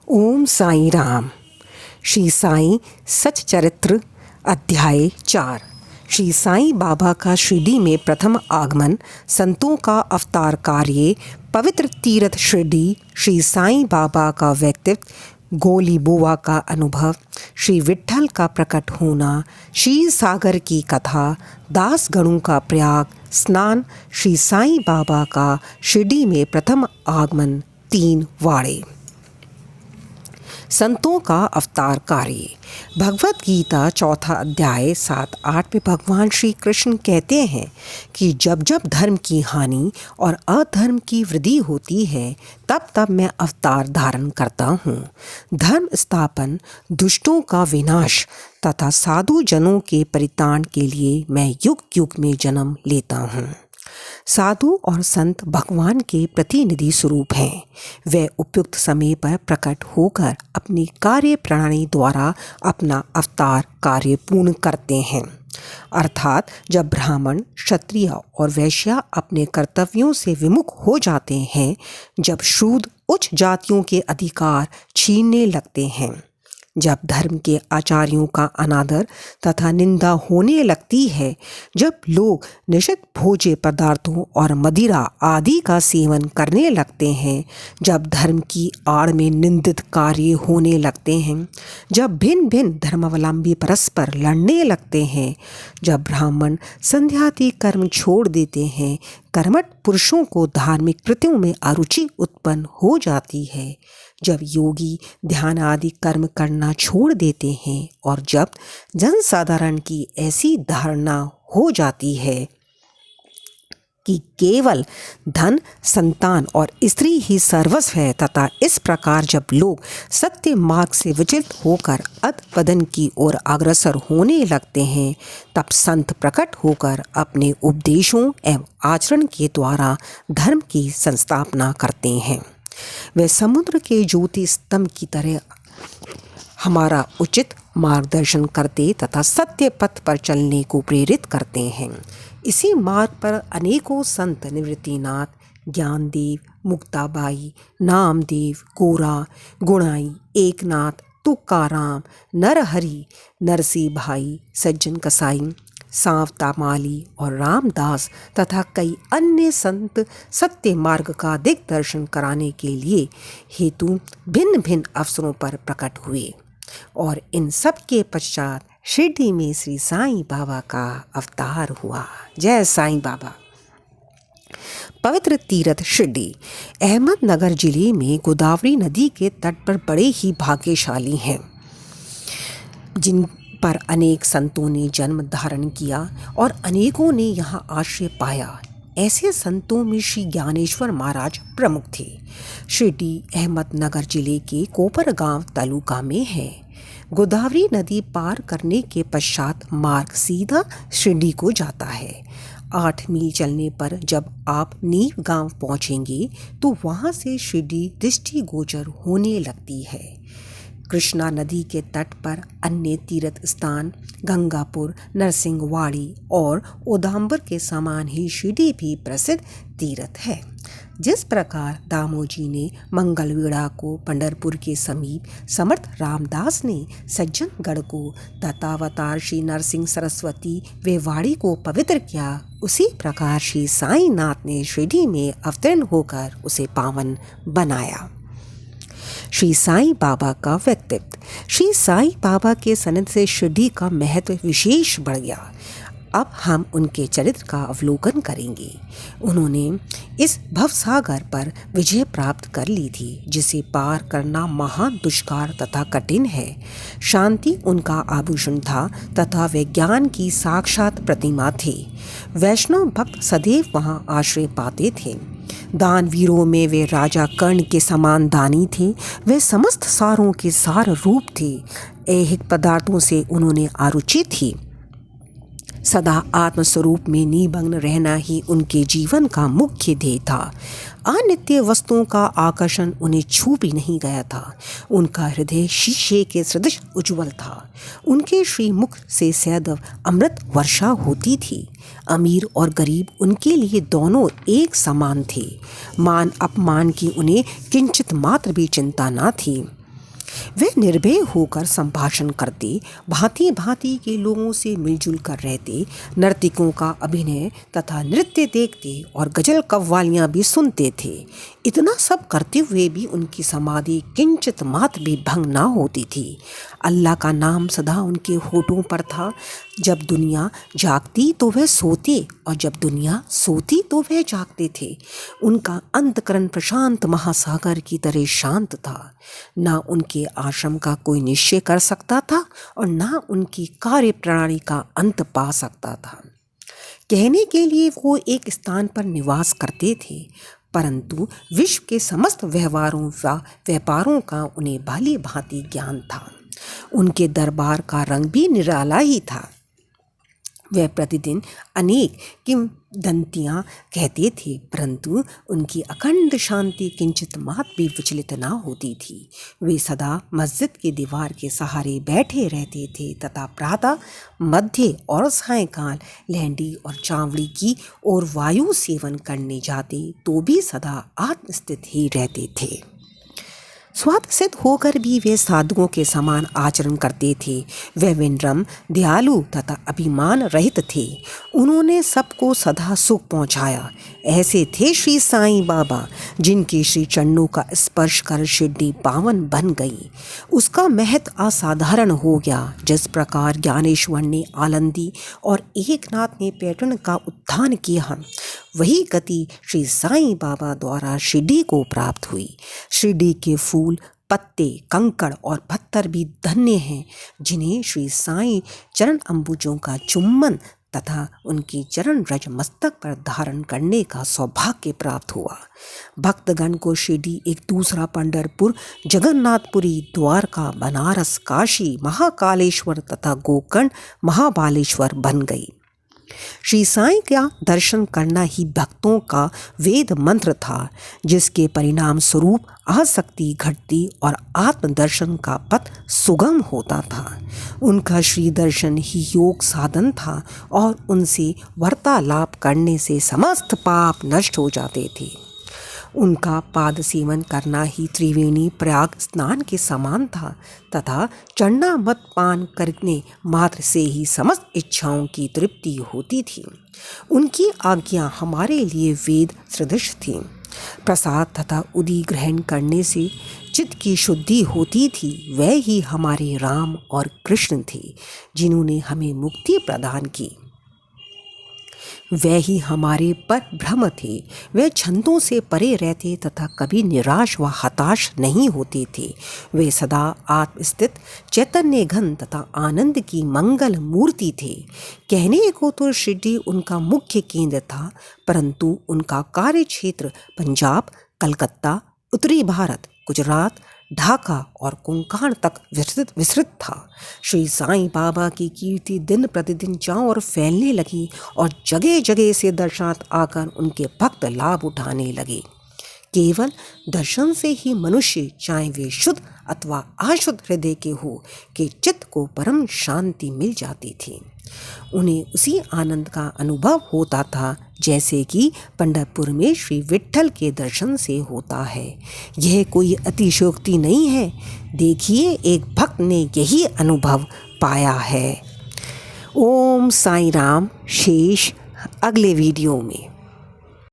ओम साईं राम। श्री साईं सच्चरित्र अध्याय 4। श्री साईं बाबा का शिरडी में प्रथम आगमन, संतों का अवतार कार्य, पवित्र तीर्थ शिरडी, श्री साईं बाबा का व्यक्तित्व, गोली बुआ का अनुभव, श्री विट्ठल का प्रकट होना, क्षीर सागर की कथा, दास गणों का प्रयाग स्नान, श्री साईं बाबा का शिरडी में प्रथम आगमन, 3 वाड़े। संतों का अवतार कार्य। भगवत गीता 4 अध्याय 7-8 में भगवान श्री कृष्ण कहते हैं कि जब जब धर्म की हानि और अधर्म की वृद्धि होती है तब तब मैं अवतार धारण करता हूँ। धर्म स्थापन, दुष्टों का विनाश तथा साधु जनों के परित्राण के लिए मैं युग युग में जन्म लेता हूँ। साधु और संत भगवान के प्रतिनिधि स्वरूप हैं। वे उपयुक्त समय पर प्रकट होकर अपनी कार्य प्रणाली द्वारा अपना अवतार कार्य पूर्ण करते हैं। अर्थात जब ब्राह्मण, क्षत्रिय और वैश्य अपने कर्तव्यों से विमुख हो जाते हैं, जब शूद्र उच्च जातियों के अधिकार छीनने लगते हैं, जब धर्म के आचार्यों का अनादर तथा निंदा होने लगती है, जब लोग निषिद्ध भोज्य पदार्थों और मदिरा आदि का सेवन करने लगते हैं, जब धर्म की आड़ में निंदित कार्य होने लगते हैं, जब भिन्न भिन्न धर्मावलंबी परस्पर लड़ने लगते हैं, जब ब्राह्मण संध्याति कर्म छोड़ देते हैं, कर्मठ पुरुषों को धार्मिक कृत्यों में अरुचि उत्पन्न हो जाती है, जब योगी ध्यान आदि कर्म करना छोड़ देते हैं और जब जनसाधारण की ऐसी धारणा हो जाती है कि केवल धन, संतान और स्त्री ही सर्वस्व है तथा इस प्रकार जब लोग सत्य मार्ग से विचलित होकर अधपतन की ओर अग्रसर होने लगते हैं, तब संत प्रकट होकर अपने उपदेशों एवं आचरण के द्वारा धर्म की संस्थापना करते हैं। वे समुद्र के ज्योति स्तंभ की तरह हमारा उचित मार्गदर्शन करते तथा सत्य पथ पर चलने को प्रेरित करते हैं। इसी मार्ग पर अनेकों संत निवृत्तिनाथ, ज्ञानदेव, मुक्ताबाई, नामदेव, गोरा, गुणाई, एकनाथ, तुकाराम, नरहरि, नरसिंह भाई, सज्जन कसाई, सांवता माली और रामदास तथा कई अन्य संत सत्य मार्ग का दिग्दर्शन कराने के लिए हेतु भिन्न भिन्न अवसरों पर प्रकट हुए और इन सब के पश्चात शिरडी में श्री साईं बाबा का अवतार हुआ। जय साईं बाबा। पवित्र तीर्थ शिरडी अहमदनगर जिले में गोदावरी नदी के तट पर बड़े ही भाग्यशाली हैं, जिन पर अनेक संतों ने जन्म धारण किया और अनेकों ने यहाँ आश्रय पाया। ऐसे संतों में श्री ज्ञानेश्वर महाराज प्रमुख थे। शिरडी अहमदनगर जिले के कोपरगांव तालुका में है। गोदावरी नदी पार करने के पश्चात मार्ग सीधा शिरडी को जाता है। 8 मील चलने पर जब आप नीव गांव पहुंचेंगे तो वहां से शिरडी दृष्टिगोचर होने लगती है। कृष्णा नदी के तट पर अन्य तीर्थ स्थान गंगापुर, नरसिंहवाड़ी और उदाम्बर के समान ही शिरडी भी प्रसिद्ध तीर्थ है। जिस प्रकार दामोजी ने मंगलवेढ़ा को पंढरपुर के समीप, समर्थ रामदास ने सज्जनगढ़ को तथा अवतार श्री नरसिंह सरस्वती वे वाड़ी को पवित्र किया, उसी प्रकार श्री साईं नाथ ने शिरडी में अवतीर्ण होकर उसे पावन बनाया। श्री साईं बाबा का व्यक्तित्व। श्री साईं बाबा के सनिध से शिरडी का महत्व विशेष बढ़ गया। अब हम उनके चरित्र का अवलोकन करेंगे। उन्होंने इस भवसागर पर विजय प्राप्त कर ली थी, जिसे पार करना महान दुष्कार तथा कठिन है। शांति उनका आभूषण था तथा वे ज्ञान की साक्षात प्रतिमा थे। वैष्णव भक्त सदैव वहाँ आश्रय पाते थे। दानवीरों में वे राजा कर्ण के समान दानी थे। वे समस्त सारों के सार रूप थे। ऐहिक पदार्थों से उन्होंने आरुचि थी। सदा आत्मस्वरूप में निमग्न रहना ही उनके जीवन का मुख्य ध्येय था। अनित्य वस्तुओं का आकर्षण उन्हें छू भी नहीं गया था। उनका हृदय शीशे के सदृश उज्ज्वल था। उनके श्रीमुख से सदैव अमृत वर्षा होती थी। अमीर और गरीब उनके लिए दोनों एक समान थे। मान अपमान की उन्हें किंचित मात्र भी चिंता न थी। वे निर्भय होकर संभाषण करते, भांति भांति के लोगों से मिलजुल कर रहते, नर्तकों का अभिनय तथा नृत्य देखते और गजल कव्वालियाँ भी सुनते थे। इतना सब करते हुए भी उनकी समाधि किंचित मात्र भी भंग ना होती थी। अल्लाह का नाम सदा उनके होठों पर था। जब दुनिया जागती तो वह सोते और जब दुनिया सोती तो वह जागते थे। उनका अंतःकरण प्रशांत महासागर की तरह शांत था। ना उनके आश्रम का कोई निश्चय कर सकता था और ना उनकी कार्य प्रणाली का अंत पा सकता था। कहने के लिए वो एक स्थान पर निवास करते थे, परंतु विश्व के समस्त व्यवहारों व व्यापारों का उन्हें भली भांति ज्ञान था। उनके दरबार का रंग भी निराला ही था। वह प्रतिदिन अनेक किंवदंतियाँ कहते थे, परंतु उनकी अखंड शांति किंचित मात्र भी विचलित न होती थी। वे सदा मस्जिद की दीवार के सहारे बैठे रहते थे तथा प्रातः, मध्य और सायंकाल लहंडी और चावड़ी की ओर वायु सेवन करने जाते तो भी सदा आत्मस्थित ही रहते थे। स्वार्थ सिद्ध होकर भी वे साधुओं के समान आचरण करते थे। वे विनम्र, दयालु तथा अभिमान रहित थे। उन्होंने सबको सदा सुख पहुंचाया। ऐसे थे श्री साईं बाबा, जिनके श्री चरणों का स्पर्श कर शिरडी पावन बन गई। उसका महत्व असाधारण हो गया। जिस प्रकार ज्ञानेश्वर ने आनंदी और एकनाथ ने पैटर्न का उत्थान किया, वही गति श्री साईं बाबा द्वारा शिरडी को प्राप्त हुई। शिरडी के फूल, पत्ते, कंकड़ और पत्थर भी धन्य हैं, जिन्हें श्री साईं चरण अम्बुजों का चुम्बन तथा उनकी चरण रज मस्तक पर धारण करने का सौभाग्य प्राप्त हुआ। भक्तगण को शिरडी एक दूसरा पंढरपुर, जगन्नाथपुरी, द्वारका, बनारस, काशी, महाकालेश्वर तथा गोकर्ण, महाबालेश्वर बन गई। श्री साईं का दर्शन करना ही भक्तों का वेद मंत्र था, जिसके परिणाम स्वरूप आसक्ति घटती और आत्मदर्शन का पथ सुगम होता था। उनका श्री दर्शन ही योग साधन था और उनसे वार्तालाप करने से समस्त पाप नष्ट हो जाते थे। उनका पाद सेवन करना ही त्रिवेणी प्रयाग स्नान के समान था तथा चरणामृत पान करने मात्र से ही समस्त इच्छाओं की तृप्ति होती थी। उनकी आज्ञा हमारे लिए वेद सदृश थी। प्रसाद तथा उदी ग्रहण करने से चित्त की शुद्धि होती थी। वह ही हमारे राम और कृष्ण थे, जिन्होंने हमें मुक्ति प्रदान की। वह ही हमारे पर ब्रह्म थे। वे छंदों से परे रहते तथा कभी निराश व हताश नहीं होते थे। वे सदा आत्मस्थित, चैतन्य घन तथा आनंद की मंगल मूर्ति थे। कहने को तो शिरडी उनका मुख्य केंद्र था, परंतु उनका कार्य क्षेत्र पंजाब, कलकत्ता, उत्तरी भारत, गुजरात, ढाका और कोंकण तक विस्तृत था। श्री साईं बाबा की कीर्ति दिन प्रतिदिन चारों ओर फैलने लगी और जगह जगह से दर्शनार्थ आकर उनके भक्त लाभ उठाने लगे। केवल दर्शन से ही मनुष्य, चाहे वे शुद्ध अथवा अशुद्ध हृदय के हो, के चित्त को परम शांति मिल जाती थी। उन्हें उसी आनंद का अनुभव होता था जैसे कि पंढरपुर में श्री विट्ठल के दर्शन से होता है। यह कोई अतिशयोक्ति नहीं है। देखिए, एक भक्त ने यही अनुभव पाया है। ओम साईं राम। शेष अगले वीडियो में।